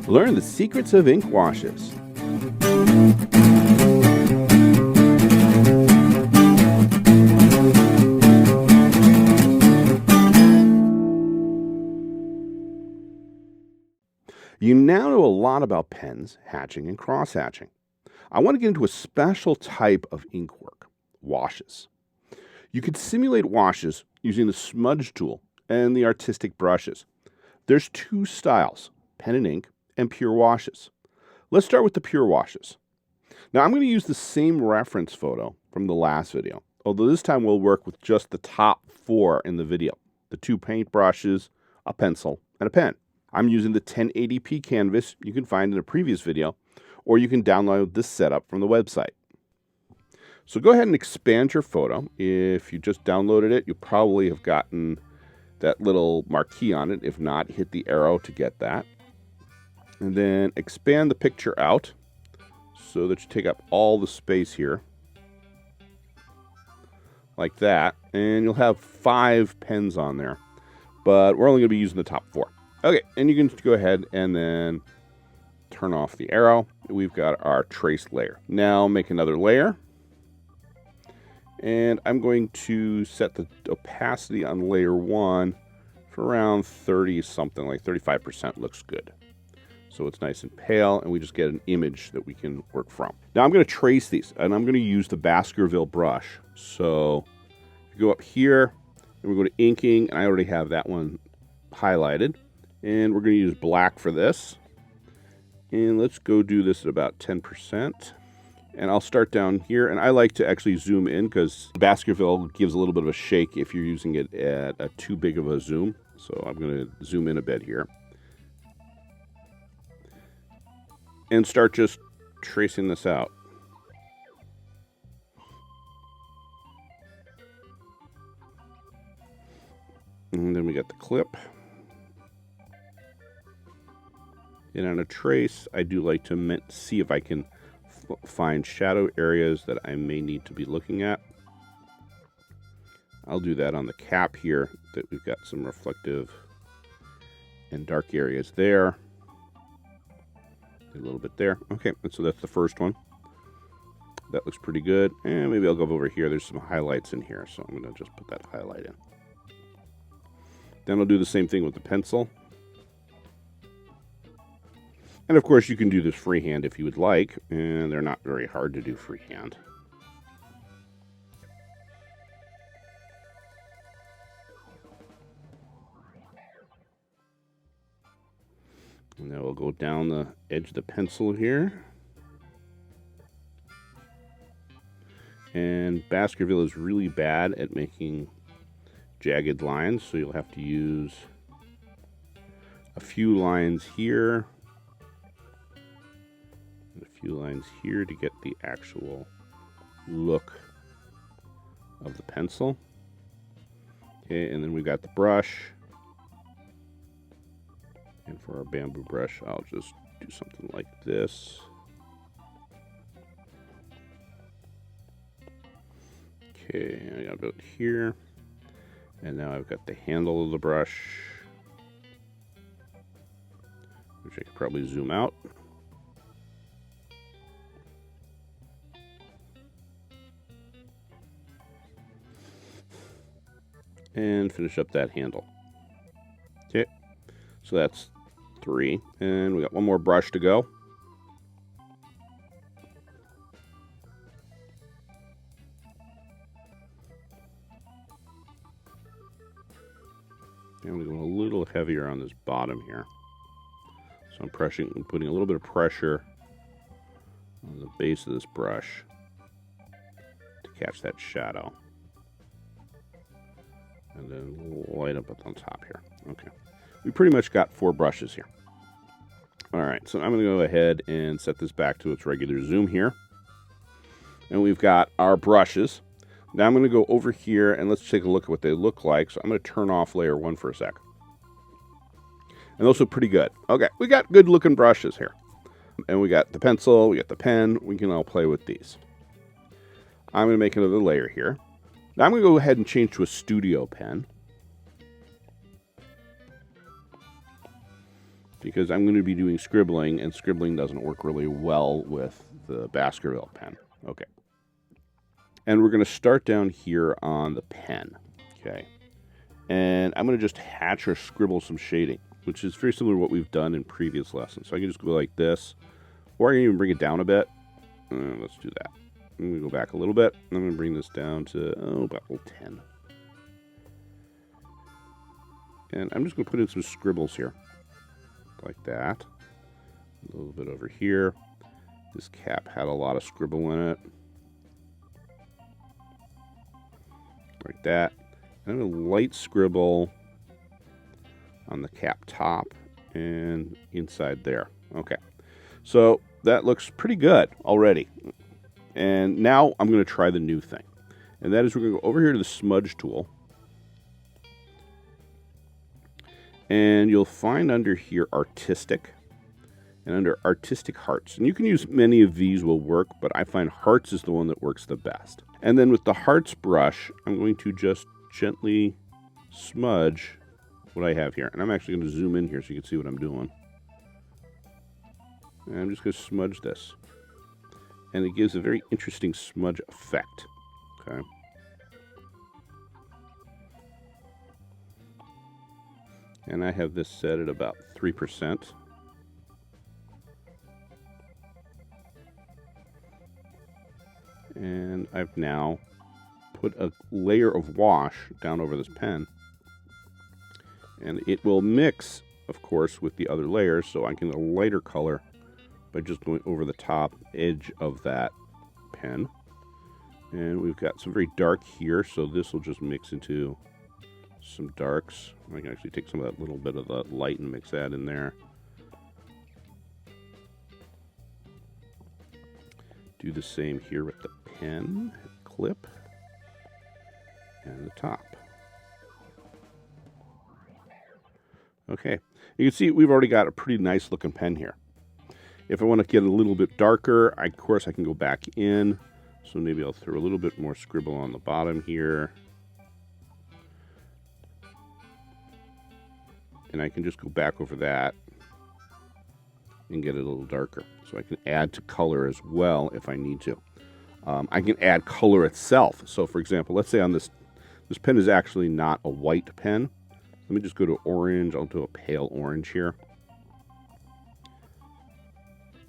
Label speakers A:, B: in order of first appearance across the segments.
A: Learn the secrets of ink washes. You now know a lot about pens, hatching, and cross-hatching. I want to get into a special type of ink work, washes. You could simulate washes using the smudge tool and the artistic brushes. There's two styles, pen and ink and pure washes. Let's start with the pure washes. Now I'm going to use the same reference photo from the last video, although this time we'll work with just the top 4 in the video, the 2 paint brushes, a pencil, and a pen. I'm using the 1080p canvas you can find in a previous video, or you can download this setup from the website. So go ahead and expand your photo. If you just downloaded it, you probably have gotten that little marquee on it. If not, hit the arrow to get that. And then expand the picture out so that you take up all the space here. Like that. And you'll have 5 pens on there. But we're only going to be using the top 4. Okay, and you can go ahead and then turn off the arrow. We've got our trace layer. Now make another layer. And I'm going to set the opacity on layer 1 for around 30 something, like 35% looks good. So it's nice and pale, and we just get an image that we can work from. Now I'm going to trace these, and I'm going to use the Baskerville brush. So you go up here, and we go to inking, and I already have that one highlighted. And we're going to use black for this. And let's go do this at about 10%. And I'll start down here. And I like to actually zoom in because Baskerville gives a little bit of a shake if you're using it at a too big of a zoom. So I'm going to zoom in a bit here. And start just tracing this out. And then we got the clip. And on a trace, I do like to see if I can find shadow areas that I may need to be looking at. I'll do that on the cap here, that we've got some reflective and dark areas there. A little bit there. Okay, and so that's the first one. That looks pretty good. And maybe I'll go over here. There's some highlights in here, so I'm going to just put that highlight in. Then I'll do the same thing with the pencil. And of course, you can do this freehand if you would like, and they're not very hard to do freehand. And now we'll go down the edge of the pencil here. And Baskerville is really bad at making jagged lines, so you'll have to use a few lines here. A few lines here to get the actual look of the pencil. Okay, and then we've got the brush. And for our bamboo brush, I'll just do something like this. Okay, I got about here. And now I've got the handle of the brush, which I could probably zoom out. And finish up that handle. Okay, so that's 3. And we got one more brush to go. And I'm going to go a little heavier on this bottom here. So I'm putting a little bit of pressure on the base of this brush to catch that shadow. And then light up on top here. Okay. We pretty much got 4 brushes here. All right, so I'm going to go ahead and set this back to its regular zoom here. And we've got our brushes. Now I'm going to go over here and let's take a look at what they look like. So I'm going to turn off layer 1 for a sec. And those look pretty good. Okay, we got good looking brushes here. And we got the pencil, we got the pen. We can all play with these. I'm going to make another layer here. Now I'm going to go ahead and change to a studio pen. because I'm going to be doing scribbling, and scribbling doesn't work really well with the Baskerville pen. Okay. And we're going to start down here on the pen. Okay. And I'm going to just hatch or scribble some shading, which is very similar to what we've done in previous lessons. So I can just go like this, or I can even bring it down a bit. Let's do that. I'm going to go back a little bit. I'm going to bring this down to, about 10. And I'm just going to put in some scribbles here, like that. A little bit over here. This cap had a lot of scribble in it. Like that. And a light scribble on the cap top and inside there. Okay. So that looks pretty good already. And now I'm going to try the new thing. And that is we're going to go over here to the smudge tool. And you'll find under here artistic. And under artistic hearts. And you can use many of these will work, but I find hearts is the one that works the best. And then with the hearts brush, I'm going to just gently smudge what I have here. And I'm actually going to zoom in here so you can see what I'm doing. And I'm just going to smudge this. And it gives a very interesting smudge effect. Okay. And I have this set at about 3%. And I've now put a layer of wash down over this pen. And it will mix, of course, with the other layers, so I can get a lighter color by just going over the top edge of that pen. And we've got some very dark here, so this will just mix into some darks. I can actually take some of that little bit of the light and mix that in there. Do the same here with the pen clip and the top. Okay, you can see we've already got a pretty nice looking pen here. If I want to get a little bit darker, of course I can go back in. So maybe I'll throw a little bit more scribble on the bottom here. And I can just go back over that and get it a little darker. So I can add to color as well if I need to. I can add color itself. So for example, let's say on this pen is actually not a white pen. Let me just go to orange. I'll do a pale orange here.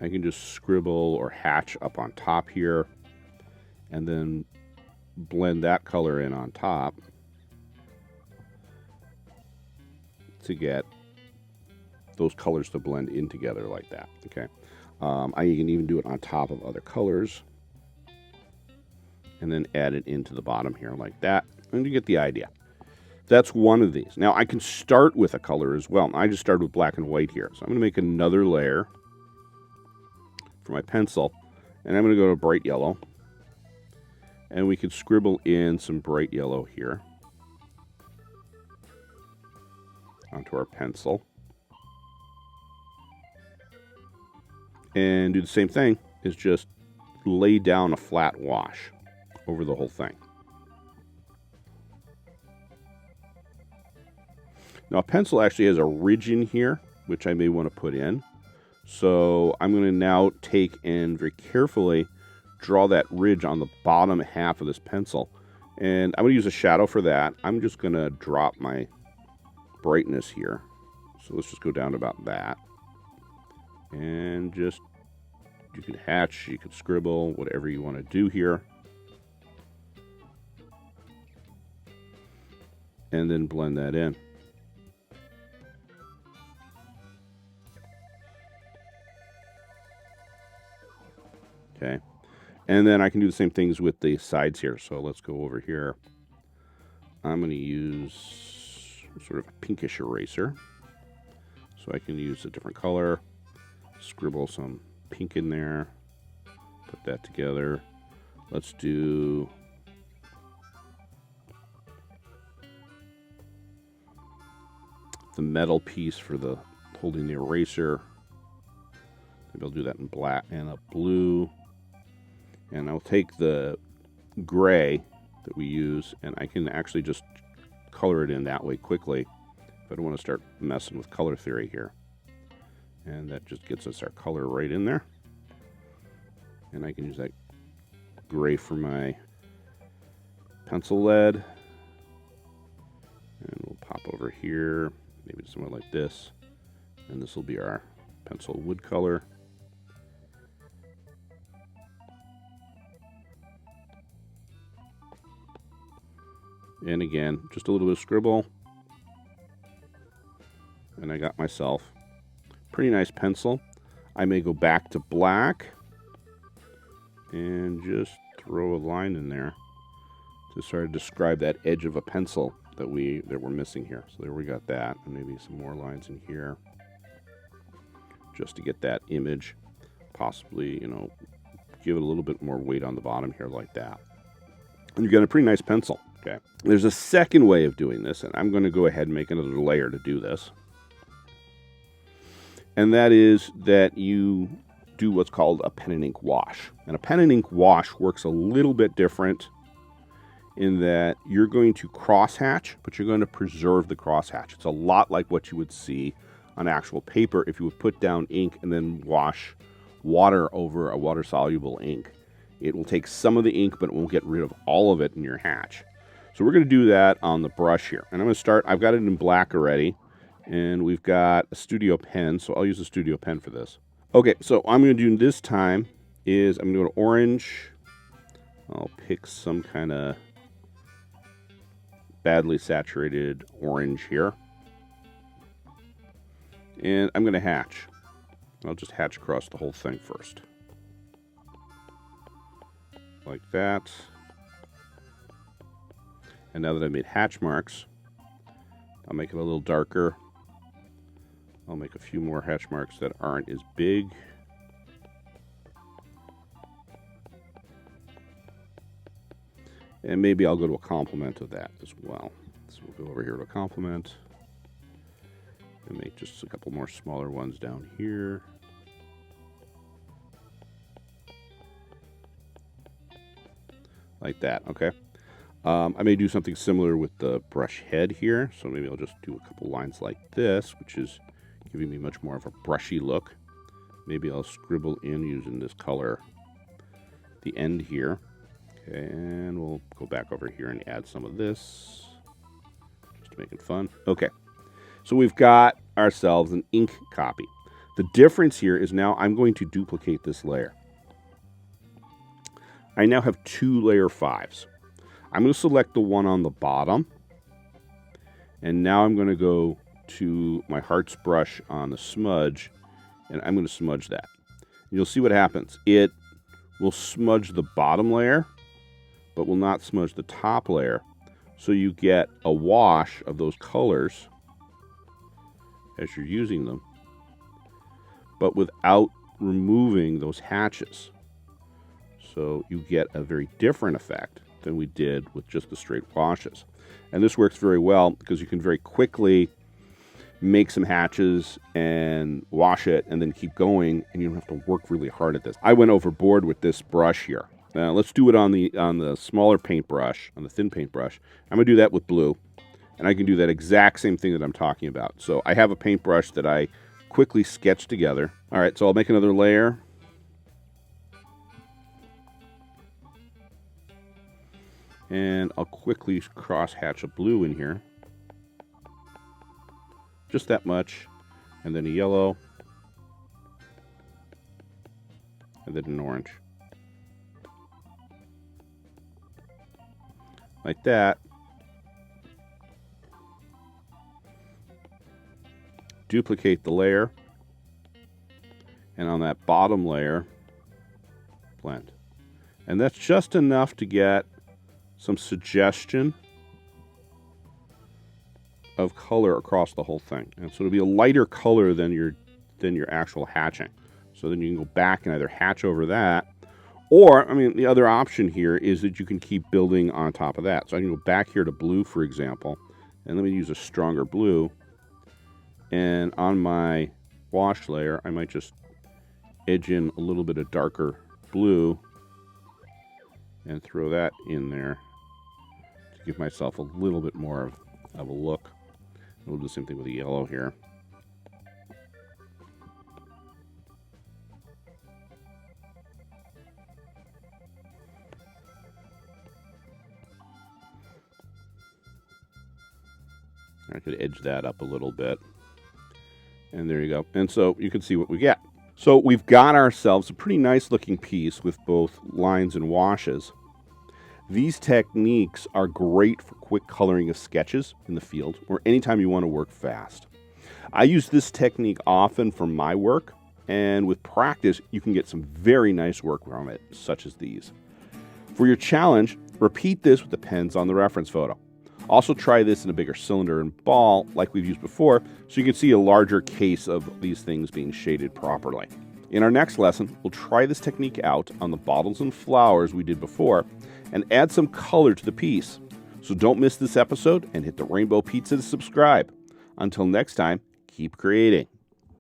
A: I can just scribble or hatch up on top here and then blend that color in on top to get those colors to blend in together like that. Okay. I can even do it on top of other colors and then add it into the bottom here like that. And you get the idea. That's one of these. Now I can start with a color as well. I just started with black and white here. So I'm going to make another layer for my pencil. And I'm going to go to bright yellow. And we can scribble in some bright yellow here onto our pencil. And do the same thing, is just lay down a flat wash over the whole thing. Now a pencil actually has a ridge in here, which I may want to put in. So I'm going to now take and very carefully draw that ridge on the bottom half of this pencil. And I'm going to use a shadow for that. I'm just going to drop my brightness here. So let's just go down to about that. And just, you can hatch, you can scribble, whatever you want to do here. And then blend that in. Okay. And then I can do the same things with the sides here. So let's go over here. I'm going to use sort of a pinkish eraser. So I can use a different color. Scribble some pink in there. Put that together. Let's do the metal piece for the holding the eraser. Maybe I'll do that in black and a blue. And I'll take the gray that we use, and I can actually just color it in that way quickly if I don't want to start messing with color theory here. And that just gets us our color right in there. And I can use that gray for my pencil lead. And we'll pop over here, maybe somewhere like this. And this will be our pencil wood color. And again, just a little bit of scribble. And I got myself a pretty nice pencil. I may go back to black and just throw a line in there to sort of describe that edge of a pencil that we're missing here. So there we got that, and maybe some more lines in here just to get that image. Possibly, you know, give it a little bit more weight on the bottom here like that. And you've got a pretty nice pencil. Okay. There's a second way of doing this, and I'm going to go ahead and make another layer to do this. And that is that you do what's called a pen and ink wash. And a pen and ink wash works a little bit different in that you're going to crosshatch, but you're going to preserve the crosshatch. It's a lot like what you would see on actual paper if you would put down ink and then wash water over a water-soluble ink. It will take some of the ink, but it won't get rid of all of it in your hatch. So we're going to do that on the brush here. And I'm going to start, I've got it in black already, and we've got a studio pen, so I'll use a studio pen for this. Okay, so what I'm going to do this time is I'm going to go to orange. I'll pick some kind of badly saturated orange here. And I'm going to hatch. I'll just hatch across the whole thing first. Like that. And now that I've made hatch marks, I'll make it a little darker. I'll make a few more hatch marks that aren't as big. And maybe I'll go to a complement of that as well. So we'll go over here to a complement. And make just a couple more smaller ones down here. Like that, okay? I may do something similar with the brush head here. So maybe I'll just do a couple lines like this, which is giving me much more of a brushy look. Maybe I'll scribble in using this color the end here. Okay, and we'll go back over here and add some of this just to make it fun. Okay, so we've got ourselves an ink copy. The difference here is now I'm going to duplicate this layer. I now have 2 layer 5s. I'm going to select the one on the bottom, and now I'm going to go to my Hearts brush on the smudge, and I'm going to smudge that. And you'll see what happens. It will smudge the bottom layer, but will not smudge the top layer. So you get a wash of those colors as you're using them, but without removing those hatches. So you get a very different effect than we did with just the straight washes. And this works very well because you can very quickly make some hatches and wash it and then keep going, and you don't have to work really hard at this. I went overboard with this brush here. Now let's do it on the smaller paintbrush, on the thin paintbrush. I'm gonna do that with blue, and I can do that exact same thing that I'm talking about. So I have a paintbrush that I quickly sketched together. All right, so I'll make another layer. And I'll quickly cross hatch a blue in here. Just that much. And then a yellow. And then an orange. Like that. Duplicate the layer. And on that bottom layer, blend. And that's just enough to get some suggestion of color across the whole thing. And so it'll be a lighter color than your actual hatching. So then you can go back and either hatch over that, or, I mean, the other option here is that you can keep building on top of that. So I can go back here to blue, for example, and let me use a stronger blue. And on my wash layer, I might just edge in a little bit of darker blue and throw that in there to give myself a little bit more of a look. We'll do the same thing with the yellow here. I could edge that up a little bit. And there you go. And so you can see what we get. So we've got ourselves a pretty nice looking piece with both lines and washes. These techniques are great for quick coloring of sketches in the field or anytime you want to work fast. I use this technique often for my work, and with practice, you can get some very nice work from it, such as these. For your challenge, repeat this with the pens on the reference photo. Also try this in a bigger cylinder and ball like we've used before, so you can see a larger case of these things being shaded properly. In our next lesson, we'll try this technique out on the bottles and flowers we did before and add some color to the piece. So don't miss this episode and hit the rainbow pizza to subscribe. Until next time, keep creating.